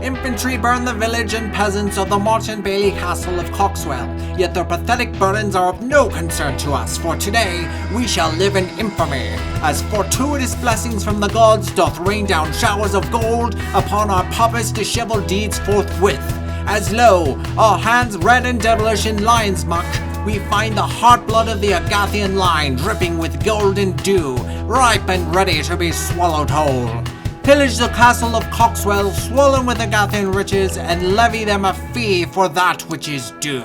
infantry burn the village and peasants of the Motte and Bailey castle of Coxwell, yet their pathetic burdens are of no concern to us, for today we shall live in infamy, as fortuitous blessings from the gods doth rain down showers of gold upon our pompous disheveled deeds forthwith, as lo, our hands red and devilish in lion's muck, we find the heart blood of the Agathian line dripping with golden dew, ripe and ready to be swallowed whole. Pillage the castle of Coxwell, swollen with Agathian riches, and levy them a fee for that which is due.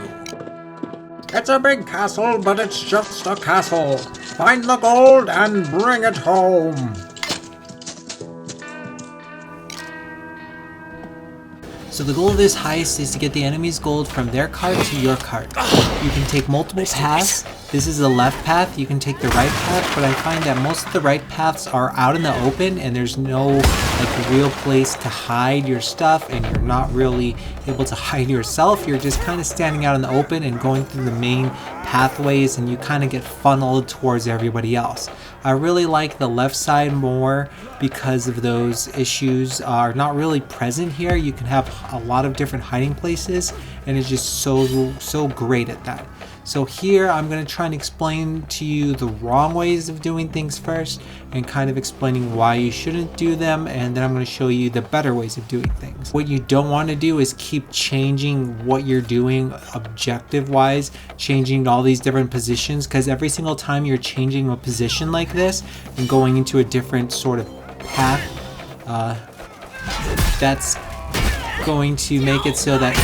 It's a big castle, but it's just a castle. Find the gold and bring it home. So the goal of this heist is to get the enemy's gold from their cart to your cart. You can take multiple paths. This is the left path. You can take the right path, but I find that most of the right paths are out in the open and there's no like real place to hide your stuff, and you're not really able to hide yourself. You're just kind of standing out in the open and going through the main pathways, and you kind of get funneled towards everybody else. I really like the left side more because of those issues are not really present here. You can have a lot of different hiding places, and it's just so great at that. So here I'm going to try and explain to you the wrong ways of doing things first, and kind of explaining why you shouldn't do them, and then I'm going to show you the better ways of doing things. What you don't want to do is keep changing what you're doing objective wise, changing all these different positions, because every single time you're changing a position like this and going into a different sort of path, that's going to make it so that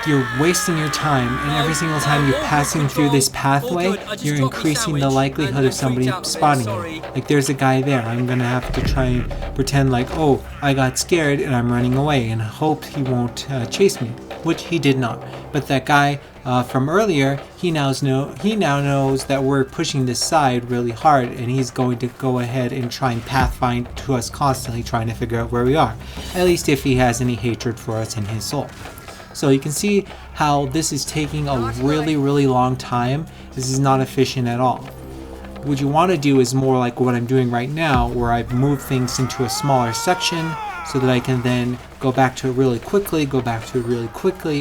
you're wasting your time, and every single time you're passing through this pathway, you're increasing the likelihood of somebody spotting you. Like there's a guy there, I'm gonna have to try and pretend like, oh, I got scared and I'm running away and hope he won't chase me, which he did not. But that guy from earlier, he now knows that we're pushing this side really hard, and he's going to go ahead and try and pathfind to us constantly, trying to figure out where we are, at least if he has any hatred for us in his soul. So you can see how this is taking a really long time. This is not efficient at all. What you want to do is more like what I'm doing right now, where I've moved things into a smaller section so that I can then go back to it really quickly,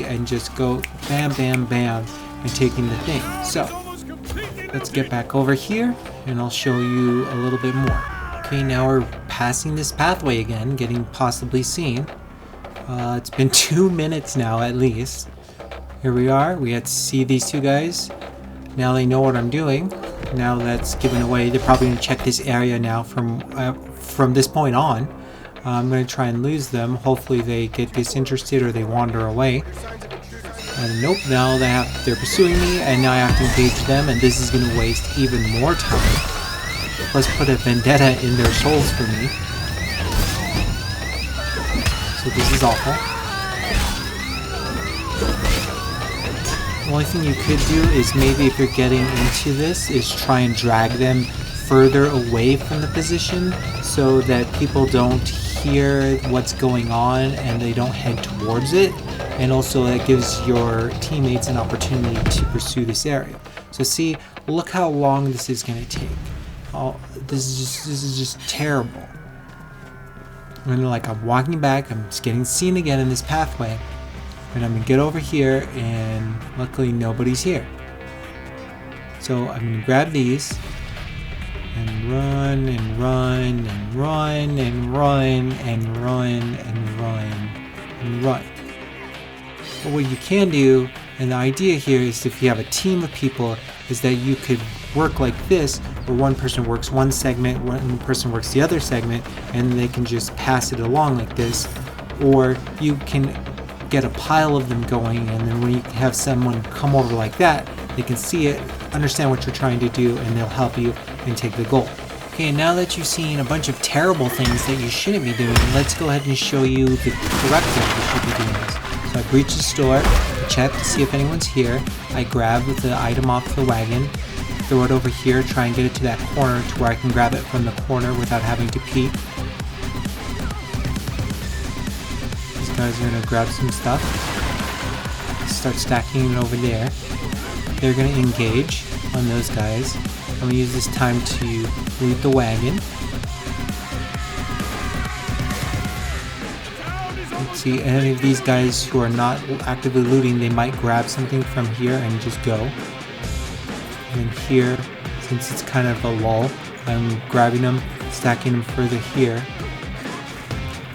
and just go bam, bam, bam, and taking the thing. So let's get back over here and I'll show you a little bit more. Okay, now we're passing this pathway again, getting possibly seen. It's been 2 minutes now at least. Here we are. We had to see these two guys. Now they know what I'm doing. Now that's given away. They're probably going to check this area now from this point on. I'm going to try and lose them. Hopefully they get disinterested or they wander away. And nope, now they're pursuing me, and now I have to engage them, and this is going to waste even more time. Let's put a vendetta in their souls for me. So this is awful. The only thing you could do is maybe if you're getting into this is try and drag them further away from the position so that people don't hear what's going on and they don't head towards it, and also that gives your teammates an opportunity to pursue this area. So see, look how long this is going to take. Oh, this is just terrible. And like I'm walking back, I'm just getting seen again in this pathway, and I'm gonna get over here, and luckily nobody's here. So I'm gonna grab these and run and run and run and run and run and run and run. But what you can do, and the idea here is if you have a team of people, is that you could work like this, where one person works one segment, one person works the other segment, and they can just pass it along like this. Or you can get a pile of them going, and then when you have someone come over like that, they can see it, understand what you're trying to do, and they'll help you and take the goal. Okay, now that you've seen a bunch of terrible things that you shouldn't be doing, let's go ahead and show you the correct way you should be doing this. So I breach the store, check to see if anyone's here. I grab the item off the wagon, throw it over here, try and get it to that corner to where I can grab it from the corner without having to peek. These guys are going to grab some stuff, start stacking it over there. They're going to engage on those guys. I'm going to use this time to loot the wagon. Let's see, any of these guys who are not actively looting, they might grab something from here and just go. And then here, since it's kind of a lull, I'm grabbing them, stacking them further here.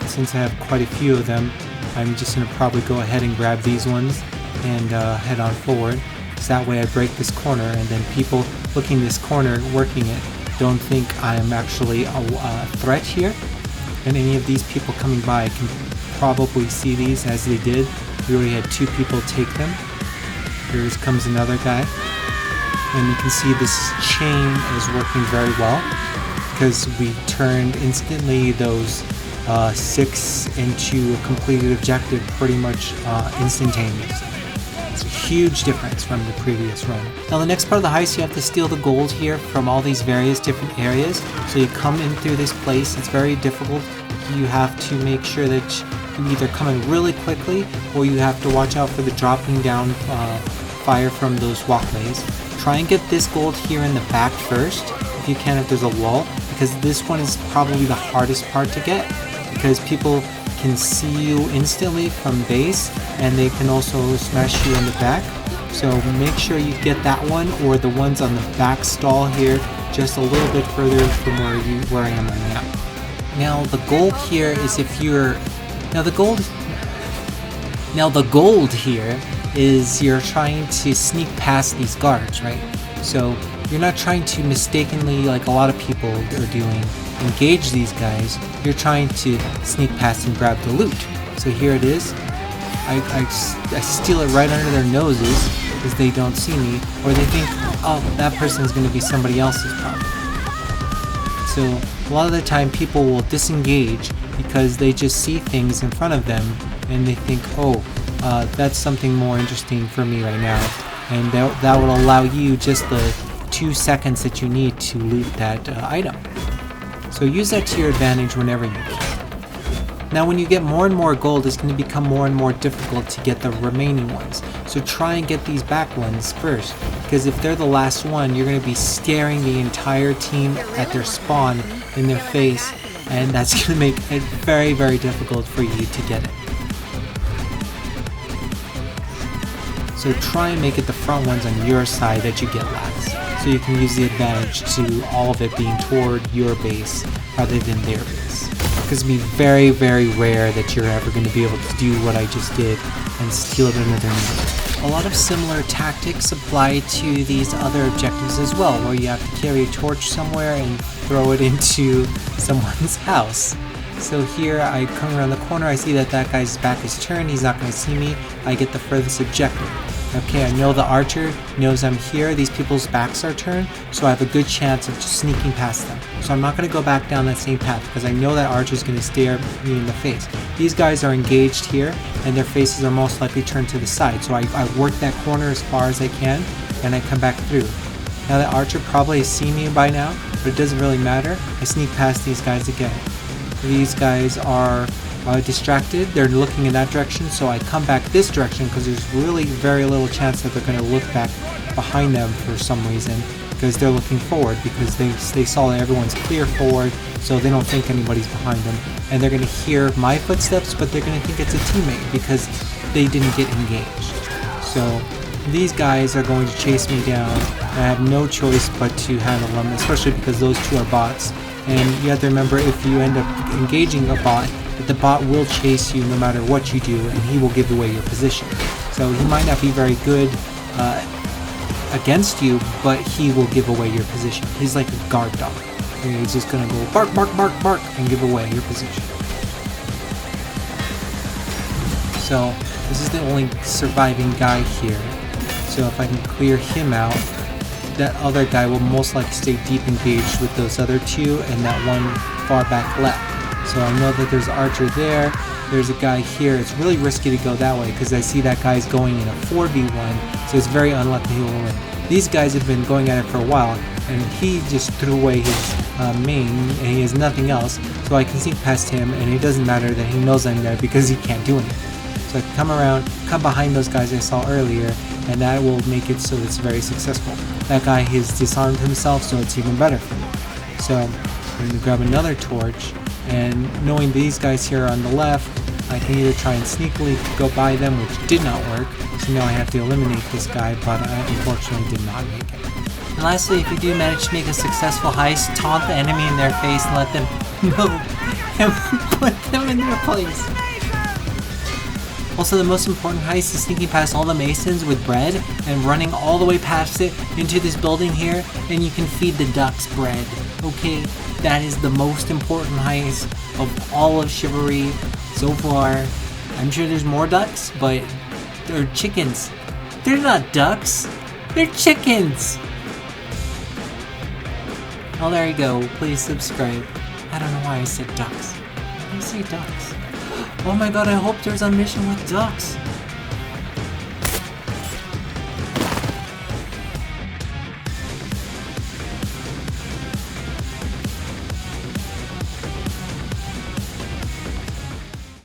Since I have quite a few of them, I'm just going to probably go ahead and grab these ones and head on forward. So that way I break this corner, and then people looking this corner, working it, don't think I'm actually a threat here. And any of these people coming by can probably see these as they did. We already had 2 people take them. Here comes another guy. And you can see this chain is working very well because we turned instantly those 6 into a completed objective pretty much instantaneously. It's a huge difference from the previous run. Now the next part of the heist, you have to steal the gold here from all these various different areas. So you come in through this place, it's very difficult. You have to make sure that you either come in really quickly or you have to watch out for the dropping down fire from those walkways. Try and get this gold here in the back first, if you can, if there's a lull, because this one is probably the hardest part to get, because people can see you instantly from base, and they can also smash you in the back. So make sure you get that one, or the ones on the back stall here, just a little bit further from where I am right now. Now the gold here is if you're... Now the gold here is you're trying to sneak past these guards, right? So you're not trying to mistakenly, like a lot of people are doing, engage these guys. You're trying to sneak past and grab the loot. So here it is. I steal it right under their noses because they don't see me, or they think, oh, that person is going to be somebody else's problem. So a lot of the time people will disengage because they just see things in front of them and they think, oh, that's something more interesting for me right now, and that will allow you just the 2 seconds that you need to loot that item. So use that to your advantage whenever you can. Now when you get more and more gold, it's going to become more and more difficult to get the remaining ones. So try and get these back ones first, because if they're the last one, you're going to be staring the entire team at their spawn in their face, and that's going to make it very, very difficult for you to get it. So try and make it the front ones on your side that you get last, so you can use the advantage to all of it being toward your base rather than their base. Because it'll be very, very rare that you're ever going to be able to do what I just did and steal it under their nose. A lot of similar tactics apply to these other objectives as well, where you have to carry a torch somewhere and throw it into someone's house. So here I come around the corner, I see that that guy's back is turned, he's not going to see me, I get the furthest objective. Okay, I know the archer knows I'm here, these people's backs are turned, so I have a good chance of just sneaking past them. So I'm not going to go back down that same path, because I know that archer's going to stare me in the face. These guys are engaged here, and their faces are most likely turned to the side, so I work that corner as far as I can, and I come back through. Now that archer probably has seen me by now, but it doesn't really matter, I sneak past these guys again. These guys are distracted, they're looking in that direction, so I come back this direction because there's really very little chance that they're going to look back behind them for some reason, because they're looking forward, because they saw that everyone's clear forward, so they don't think anybody's behind them, and they're going to hear my footsteps, but they're going to think it's a teammate because they didn't get engaged. So these guys are going to chase me down, and I have no choice but to handle them, especially because those 2 are bots. And you have to remember, if you end up engaging a bot, that the bot will chase you no matter what you do, and he will give away your position. So he might not be very good against you, but he will give away your position. He's like a guard dog. And he's just gonna go bark, bark, bark, bark, and give away your position. So this is the only surviving guy here. So if I can clear him out, that other guy will most likely stay deep engaged with those other 2 and that one far back left. So I know that there's an archer there, there's a guy here. It's really risky to go that way because I see that guy's going in a 4v1, so it's very unlikely he will win. These guys have been going at it for a while, and he just threw away his main, and he has nothing else, so I can sneak past him, and it doesn't matter that he knows I'm there because he can't do anything. So I can come around, come behind those guys I saw earlier, and that will make it so it's very successful. That guy has disarmed himself, so it's even better for me. So I'm going to grab another torch, and knowing these guys here on the left, I can either try and sneakily go by them, which did not work, so now I have to eliminate this guy, but I unfortunately did not make it. And lastly, if you do manage to make a successful heist, taunt the enemy in their face and let them know and put them in their place. Also, the most important heist is sneaking past all the masons with bread and running all the way past it into this building here, and you can feed the ducks bread. Okay, that is the most important heist of all of Chivalry so far. I'm sure there's more ducks, but they're chickens. They're not ducks, they're chickens! Oh, there you go. Please subscribe. I don't know why I said ducks. Why did I say ducks? Oh my god, I hope there's a mission with ducks.